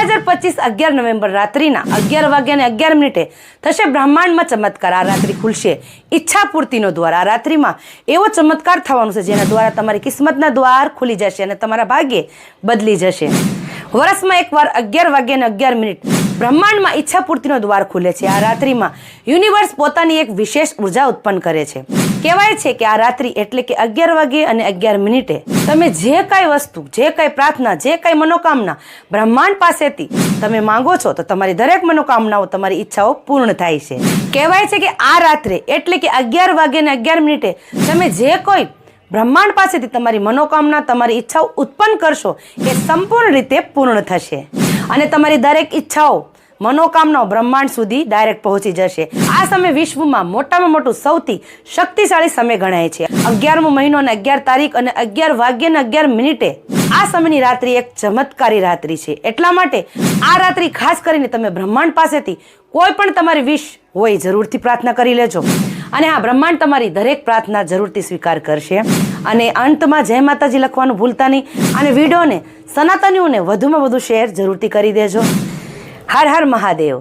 2025 11 November રાત્રિના 11:11 થશે બ્રહ્માંડમાં ચમત્કાર. આ રાત્રિ ખુલશે ઈચ્છા પૂર્તિનો દ્વાર. આ રાત્રિમાં એવો ચમત્કાર થવાનો છે જેના દ્વારા તમારી કિસ્મતના દ્વાર ખુલી જશે અને તમારા ભાગ્ય બદલી જશે. વર્ષમાં એકવાર 11:11 બ્રહ્માંડમાં ઈચ્છા પૂર્તિનો દ્વાર ખુલે છે. આ રાત્રિમાં યુનિવર્સ પોતાની એક વિશેષ ઉર્જા ઉત્પન્ન કરે છે. કહેવાય છે કે આ રાત્રિ એટલે કે 11:11 તમે જે કાંઈ વસ્તુ, જે કાંઈ પ્રાર્થના, જે કાંઈ મનોકામના બ્રહ્માંડ પાસેથી તમે માંગો છો તો તમારી દરેક મનોકામનાઓ, તમારી ઈચ્છાઓ પૂર્ણ થાય છે. કહેવાય છે કે આ રાત્રે એટલે કે 11:11 તમે જે કોઈ બ્રહ્માંડ પાસેથી તમારી મનોકામના, તમારી ઈચ્છાઓ ઉત્પન્ન કરશો એ સંપૂર્ણ રીતે પૂર્ણ થશે અને તમારી દરેક ઈચ્છાઓ, મનોકામનાઓ બ્રહ્માંડ સુધી ડાયરેક્ટ પહોંચી જશે. આ સમય વિશ્વમાં મોટામાં મોટું સૌથી શક્તિશાળી સમય ગણાય છે. 11મો મહિનો અને 11 તારીખ અને 11:11 આ સમયની રાત્રિ એક ચમત્કારી રાત્રિ છે. એટલા માટે આ રાત્રિ ખાસ કરીને તમે બ્રહ્માંડ પાસેથી કોઈ પણ તમારી વિશ હોય જરૂરથી પ્રાર્થના કરી લેજો અને આ બ્રહ્માંડ તમારી દરેક પ્રાર્થના જરૂરથી સ્વીકાર કરશે. અને અંતમાં જય માતાજી લખવાનું ભૂલતા નહીં અને વિડીયોને સનાતનીઓને વધુમાં વધુ શેર જરૂરથી કરી દેજો. હર હર મહાદેવ.